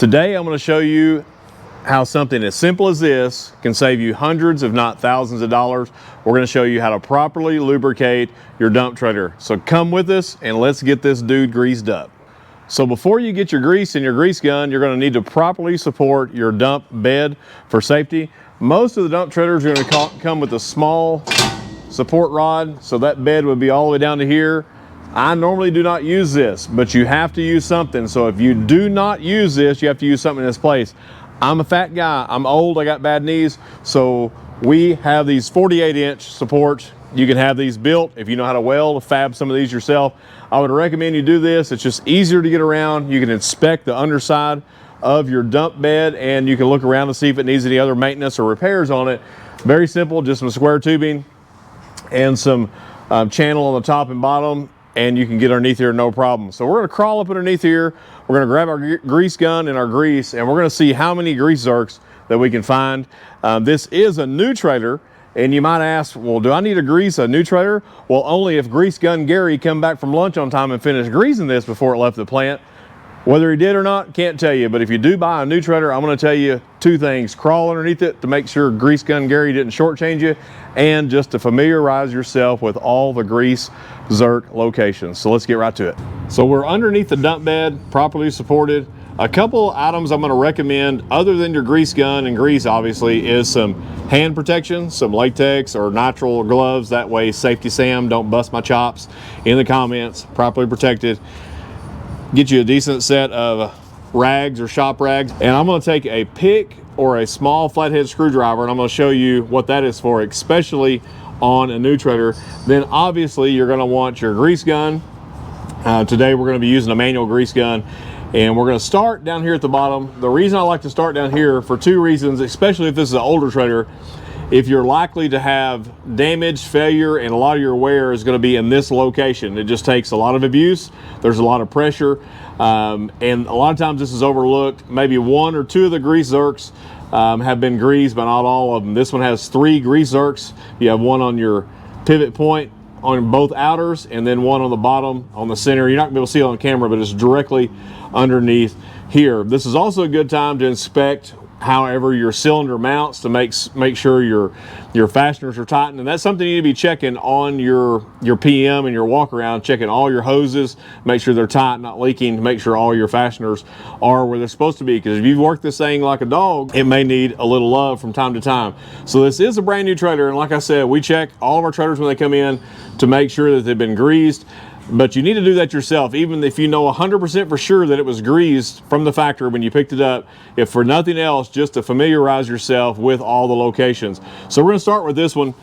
Today I'm going to show you how something as simple as this can save you hundreds if not thousands of dollars. We're going to show you how to properly lubricate your dump trailer. So come with us and let's get this dude greased up. So before you get your grease in your grease gun, you're going to need to properly support your dump bed for safety. Most of the dump trailers are going to come with a small support rod, so that bed would be all the way down to here. I normally do not use this, but you have to use something. So if you do not use this, you have to use something in its place. I'm a fat guy, I'm old, I got bad knees, so we have these 48-inch supports. You can have these built if you know how to weld, fab some of these yourself. I would recommend you do this. It's just easier to get around. You can inspect the underside of your dump bed and you can look around to see if it needs any other maintenance or repairs on it. Very simple, just some square tubing and some channel on the top and bottom, and you can get underneath here no problem. So we're going to crawl up underneath here. We're going to grab our grease gun and our grease, and we're going to see how many grease zerks that we can find. This is a new trailer, and you might ask, well, do I need to grease a new trailer? Well, only if Grease Gun Gary come back from lunch on time and finished greasing this before it left the plant. Whether he did or not, can't tell you, but if you do buy a new trailer, I'm going to tell you two things. Crawl underneath it to make sure Grease Gun Gary didn't shortchange you, and just to familiarize yourself with all the grease zerk locations. So let's get right to it. So we're underneath the dump bed, properly supported. A couple items I'm going to recommend, other than your grease gun and grease obviously, is some hand protection, some latex or nitrile gloves. That way, Safety Sam, don't bust my chops in the comments, properly protected. Get you a decent set of rags or shop rags, and I'm going to take a pick or a small flathead screwdriver and I'm going to show you what that is for, especially on a new trailer. Then obviously you're going to want your grease gun. Today we're going to be using a manual grease gun, and we're going to start down here at the bottom. The reason I like to start down here for two reasons, especially if this is an older trailer. If you're likely to have damage, failure, and a lot of your wear is going to be in this location. It just takes a lot of abuse. There's a lot of pressure, and a lot of times this is overlooked. Maybe one or two of the grease zerks have been greased, but not all of them. This one has 3 grease zerks. You have one on your pivot point on both outers, and then one on the bottom on the center. You're not going to be able to see it on camera, but it's directly underneath here. This is also a good time to inspect however your cylinder mounts to make sure your fasteners are tightened, and that's something you need to be checking on your PM and your walk around, checking all your hoses, make sure they're tight, not leaking, make sure all your fasteners are where they're supposed to be, because if you've worked this thing like a dog, it may need a little love from time to time. So this is a brand new trailer, and like I said, we check all of our trailers when they come in to make sure that they've been greased. But you need to do that yourself, even if you know 100% for sure that it was greased from the factory when you picked it up, if for nothing else, just to familiarize yourself with all the locations. So we're going to start with this one.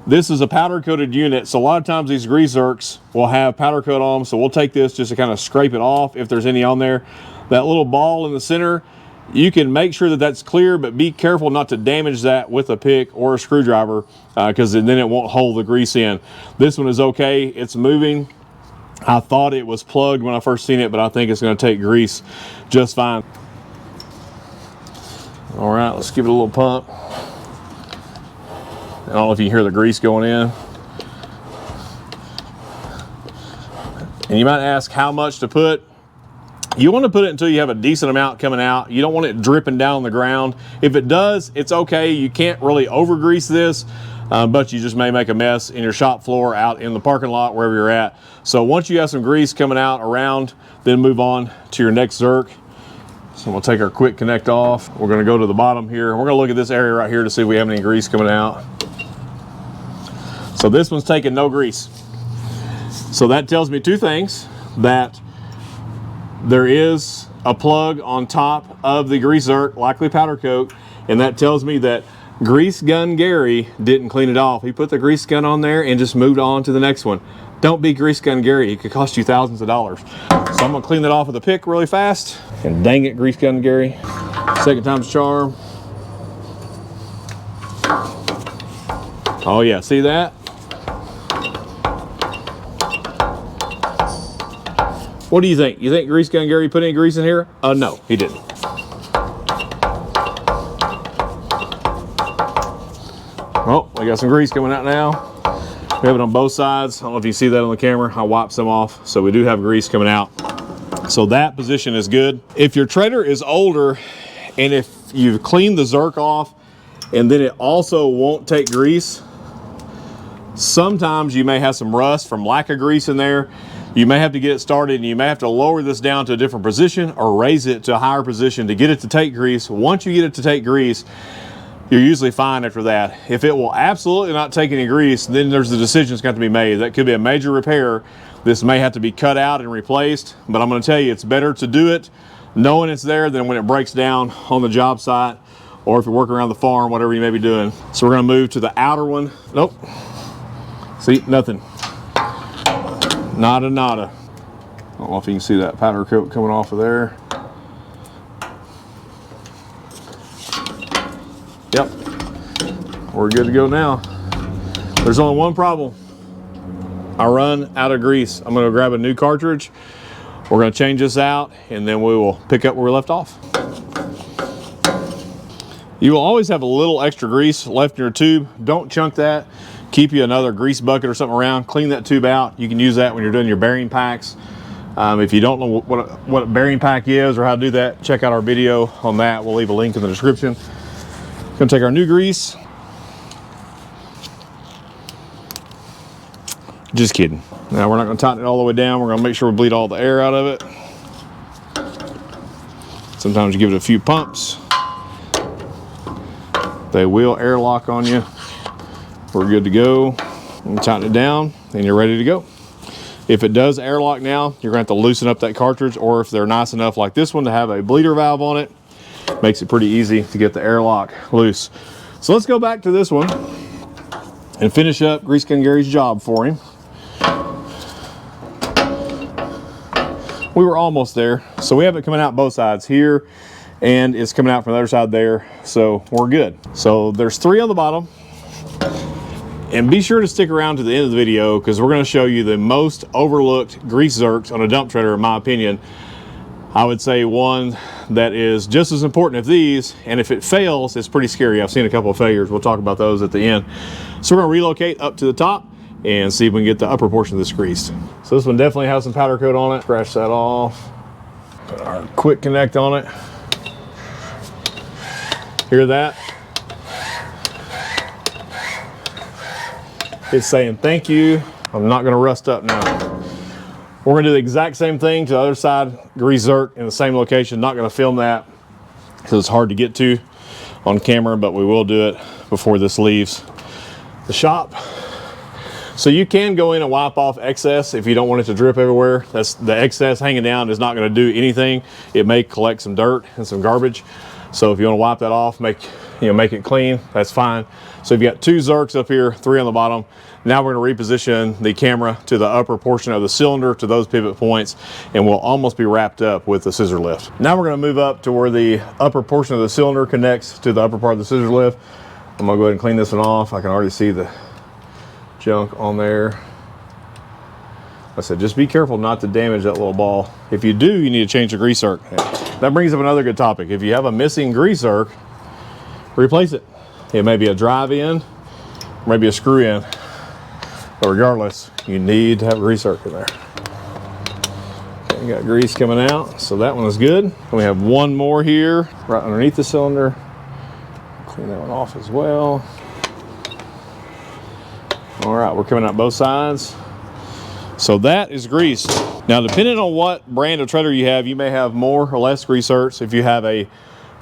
This is a powder coated unit, so a lot of times these grease zerks will have powder coat on them, so we'll take this just to kind of scrape it off if there's any on there. That little ball in the center, you can make sure that that's clear, but be careful not to damage that with a pick or a screwdriver, because then it won't hold the grease in. This one is okay, it's moving. I thought it was plugged when I first seen it, but I think it's going to take grease just fine. All right, let's give it a little pump. I don't know if you can hear the grease going in. And you might ask how much to put. You want to put it until you have a decent amount coming out. You don't want it dripping down on the ground. If it does, it's okay. You can't really over grease this. But you just may make a mess in your shop floor, out in the parking lot, wherever you're at. So once you have some grease coming out around, then move on to your next zerk. So we'll take our quick connect off. We're going to go to the bottom here. We're going to look at this area right here to see if we have any grease coming out. So this one's taking no grease. So that tells me two things: that there is a plug on top of the grease zerk, likely powder coat, and that tells me that Grease Gun Gary didn't clean it off. He put the grease gun on there and just moved on to the next one. Don't be Grease Gun Gary. It could cost you thousands of dollars. So I'm gonna clean that off with a pick really fast. And dang it, Grease Gun Gary. Second time's a charm. Oh yeah, see that? What do you think? You think Grease Gun Gary put any grease in here? No, he didn't. Oh, we got some grease coming out now. We have it on both sides. I don't know if you see that on the camera. I wiped some off, so we do have grease coming out. So that position is good. If your treader is older and if you've cleaned the zerk off and then it also won't take grease, sometimes you may have some rust from lack of grease in there. You may have to get it started and you may have to lower this down to a different position or raise it to a higher position to get it to take grease. Once you get it to take grease, you're usually fine after that. If it will absolutely not take any grease, then there's a decision that's got to be made. That could be a major repair. This may have to be cut out and replaced, but I'm going to tell you, it's better to do it knowing it's there than when it breaks down on the job site or if you're working around the farm, whatever you may be doing. So we're going to move to the outer one. Nope. See, nothing. Nada, nada. I don't know if you can see that powder coat coming off of there. Yep, we're good to go now. There's only one problem. I run out of grease. I'm gonna grab a new cartridge. We're gonna change this out and then we will pick up where we left off. You will always have a little extra grease left in your tube. Don't chunk that. Keep you another grease bucket or something around. Clean that tube out. You can use that when you're doing your bearing packs. If you don't know what a bearing pack is or how to do that, check out our video on that. We'll leave a link in the description. Gonna take our new grease. Just kidding. Now we're not gonna tighten it all the way down. We're gonna make sure we bleed all the air out of it. Sometimes you give it a few pumps. They will airlock on you. We're good to go. And tighten it down and you're ready to go. If it does airlock now, you're gonna have to loosen up that cartridge, or if they're nice enough like this one to have a bleeder valve on it, makes it pretty easy to get the airlock loose. So let's go back to this one and finish up Grease Gun Gary's job for him. We were almost there. So we have it coming out both sides here and it's coming out from the other side there. So we're good. So there's 3 on the bottom. And be sure to stick around to the end of the video because we're going to show you the most overlooked grease zerks on a dump trailer, in my opinion. I would say one that is just as important as these, and if it fails, it's pretty scary. I've seen a couple of failures. We'll talk about those at the end. So we're going to relocate up to the top and see if we can get the upper portion of this greased. So this one definitely has some powder coat on it. Scratch that off. Put our quick connect on it. Hear that? It's saying thank you. I'm not going to rust up now. We're going to do the exact same thing to the other side, grease zerk in the same location. Not going to film that because it's hard to get to on camera, but we will do it before this leaves the shop. So you can go in and wipe off excess if you don't want it to drip everywhere. That's the excess hanging down is not going to do anything. It may collect some dirt and some garbage. So if you want to wipe that off, make it clean, that's fine. So you've got 2 zerks up here, 3 on the bottom. Now we're going to reposition the camera to the upper portion of the cylinder to those pivot points, and we'll almost be wrapped up with the scissor lift. Now we're going to move up to where the upper portion of the cylinder connects to the upper part of the scissor lift. I'm going to go ahead and clean this one off. I can already see the junk on there. Like I said, just be careful not to damage that little ball. If you do, you need to change the grease zerk. That brings up another good topic. If you have a missing grease zerk, replace it. It may be a drive-in, maybe a screw-in, but regardless, you need to have a grease zerk in there. Okay, got grease coming out, so that one is good. And we have one more here, right underneath the cylinder. Clean that one off as well. All right, we're coming out both sides. So that is greased. Now, depending on what brand of treader you have, you may have more or less grease zerks. If you have a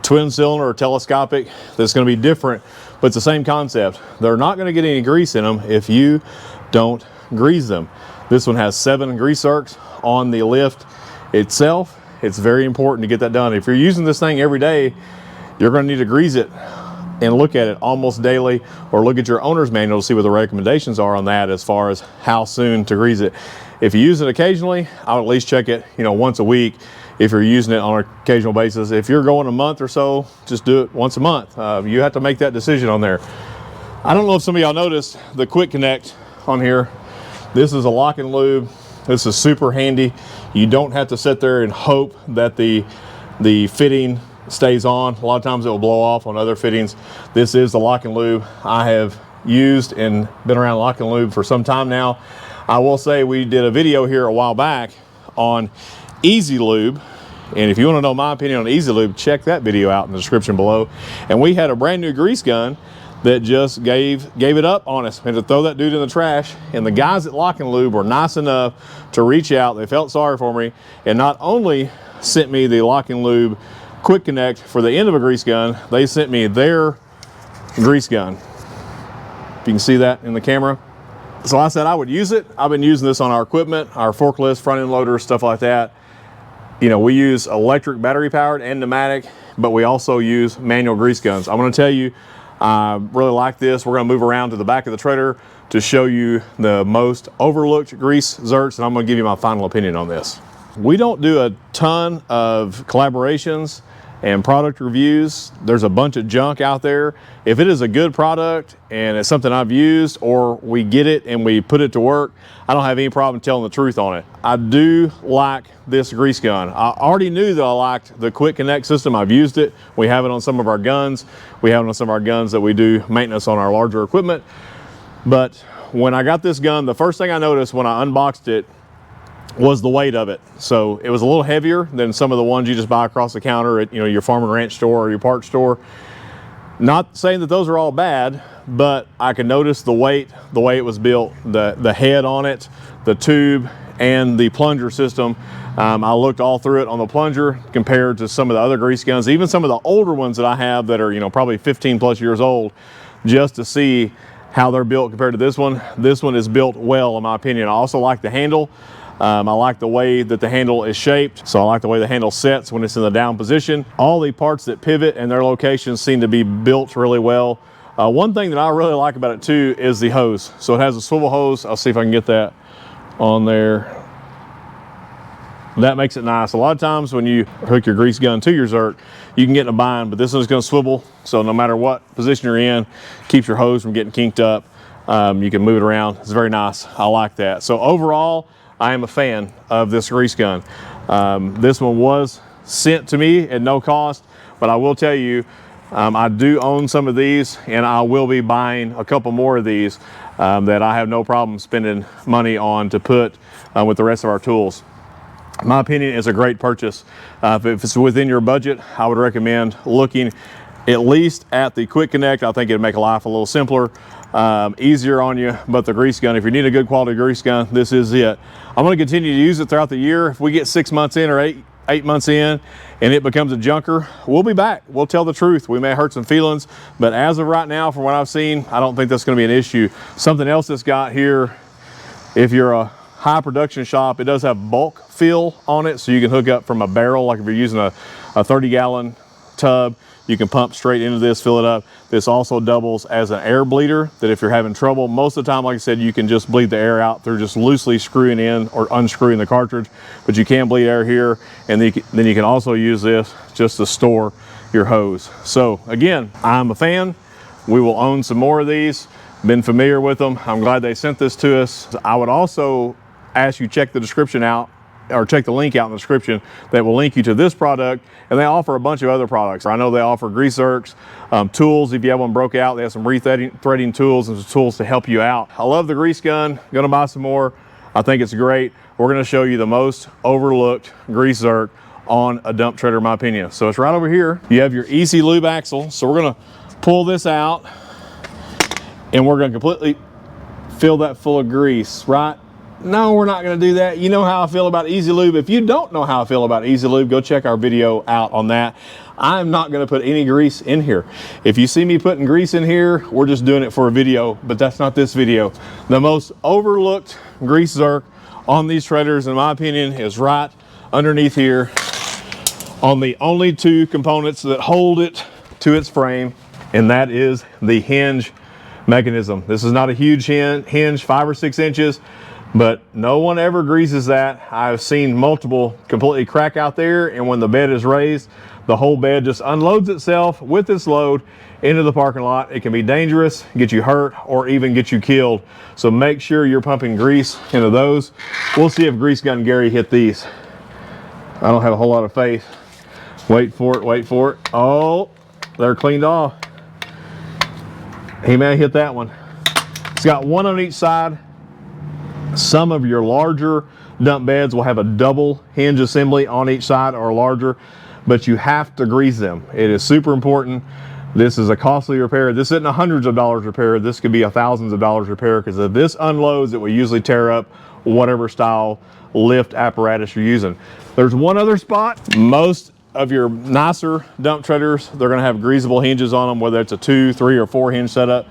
twin cylinder or telescopic, that's going to be different, but it's the same concept. They're not going to get any grease in them if you don't grease them. This one has 7 grease zerks on the lift itself. It's very important to get that done. If you're using this thing every day, you're going to need to grease it and look at it almost daily, or look at your owner's manual to see what the recommendations are on that as far as how soon to grease it. If you use it occasionally, I would at least check it, once a week if you're using it on an occasional basis. If you're going a month or so, just do it once a month. You have to make that decision on there. I don't know if some of y'all noticed the quick connect on here. This is a lock and lube. This is super handy. You don't have to sit there and hope that the fitting stays on. A lot of times it will blow off on other fittings. This is the lock and lube. I have used and been around lock and lube for some time now. I will say we did a video here a while back on Easy Lube. And if you want to know my opinion on Easy Lube, check that video out in the description below. And we had a brand new grease gun that just gave it up on us. We had to throw that dude in the trash. And the guys at Lock and Lube were nice enough to reach out. They felt sorry for me and not only sent me the Lock and Lube quick connect for the end of a grease gun, they sent me their grease gun. If you can see that in the camera. So I said I would use it. I've been using this on our equipment, our forklifts, front end loaders, stuff like that. You know, we use electric, battery powered and pneumatic, but we also use manual grease guns. I'm gonna tell you, I really like this. We're gonna move around to the back of the trailer to show you the most overlooked grease zerks, and I'm gonna give you my final opinion on this. We don't do a ton of collaborations and product reviews. There's a bunch of junk out there. If it is a good product and it's something I've used, or we get it and we put it to work, I don't have any problem telling the truth on it. I do like this grease gun. I already knew that I liked the quick connect system. I've used it. We have it on some of our guns. We have it on some of our guns that we do maintenance on our larger equipment. But when I got this gun, the first thing I noticed when I unboxed it was the weight of it. So it was a little heavier than some of the ones you just buy across the counter at, you know, your farm and ranch store or your parts store. Not saying that those are all bad, but I could notice the weight, the way it was built, the head on it, the tube, and the plunger system. I looked all through it on the plunger compared to some of the other grease guns, even some of the older ones that I have that are, you know, probably 15 plus years old, just to see how they're built compared to this one. This one is built well, in my opinion. I also like the handle. I like the way that the handle is shaped, so I like the way the handle sets when it's in the down position. All the parts that pivot and their locations seem to be built really well. One thing that I really like about it too is the hose. So it has a swivel hose. I'll see if I can get that on there. That makes it nice. A lot of times when you hook your grease gun to your zerk, you can get in a bind, but this one's going to swivel, so no matter what position you're in, keeps your hose from getting kinked up. You can move it around. It's very nice. I like that. So overall, I am a fan of this grease gun. This one was sent to me at no cost, but I will tell you, I do own some of these, and I will be buying a couple more of these that I have no problem spending money on to put with the rest of our tools. In my opinion, it's a great purchase. If it's within your budget, I would recommend looking at least at the quick connect. I think it'd make life a little simpler, easier on you. But the grease gun, if you need a good quality grease gun, this is it. I'm going to continue to use it throughout the year. If we get 6 months in or eight months in and it becomes a junker, we'll be back. We'll tell the truth. We may hurt some feelings, but as of right now, from what I've seen, I don't think that's going to be an issue. Something else that's got here, if you're a high production shop, it does have bulk fill on it, so you can hook up from a barrel. Like if you're using a 30-gallon tub, you can pump straight into this, fill it up. This also doubles as an air bleeder, that if you're having trouble, most of the time, like I said, you can just bleed the air out through just loosely screwing in or unscrewing the cartridge, but you can bleed air here, and then you can also use this just to store your hose. So again, I'm a fan. We will own some more of these. Been familiar with them. I'm glad they sent this to us. I would also ask you check the description out, or check the link out in the description that will link you to this product, and they offer a bunch of other products. I know they offer grease zerks, tools. If you have one broke out, they have some threading tools and some tools to help you out. I love the grease gun. Gonna buy some more. I think it's great. We're gonna show you the most overlooked grease zerk on a dump trailer, in my opinion. So it's right over here. You have your Easy Lube axle. So we're gonna pull this out, and we're gonna completely fill that full of grease, right? No, we're not going to do that. You know how I feel about Easy Lube. If you don't know how I feel about Easy Lube, go check our video out on that. I'm not going to put any grease in here. If you see me putting grease in here, we're just doing it for a video, but that's not this video. The most overlooked grease zerk on these trailers, in my opinion, is right underneath here on the only two components that hold it to its frame, and that is the hinge mechanism. This is not a huge hinge, 5 or 6 inches. But no one ever greases that. I've seen multiple completely crack out there, and when the bed is raised, the whole bed just unloads itself with its load into the parking lot. It can be dangerous, get you hurt, or even get you killed. So make sure you're pumping grease into those. We'll see if Grease Gun Gary hit these. I don't have a whole lot of faith. Wait for it, wait for it. Oh, they're cleaned off. He may hit that one. It's got one on each side. Some of your larger dump beds will have a double hinge assembly on each side or larger, but you have to grease them. It is super important. This is a costly repair. This isn't a hundreds of dollars repair. This could be a thousands of dollars repair, because if this unloads, it will usually tear up whatever style lift apparatus you're using. There's one other spot. Most of your nicer dump treaders, they're gonna have greasable hinges on them, whether it's a 2, 3, or 4 hinge setup.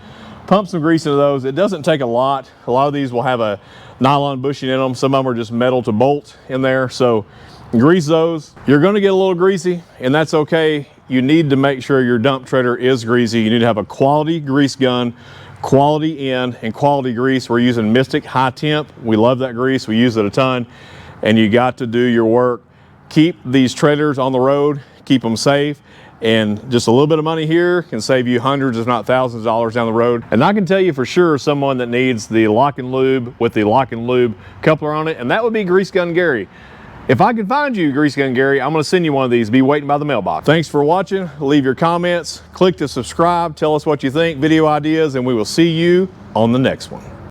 Pump some grease into those. It doesn't take a lot. A lot of these will have a nylon bushing in them. Some of them are just metal to bolt in there. So grease those. You're gonna get a little greasy, and that's okay. You need to make sure your dump treader is greasy. You need to have a quality grease gun, quality end, and quality grease. We're using Mystic High Temp. We love that grease. We use it a ton. And you got to do your work. Keep these treaders on the road, keep them safe, and just a little bit of money here can save you hundreds, if not thousands of dollars down the road. And I can tell you for sure someone that needs the lock and lube with the lock and lube coupler on it, and that would be Grease Gun Gary. If I can find you Grease Gun Gary, I'm gonna send you one of these. Be waiting by the mailbox. Thanks for watching. Leave your comments, click to subscribe, tell us what you think, video ideas, and we will see you on the next one.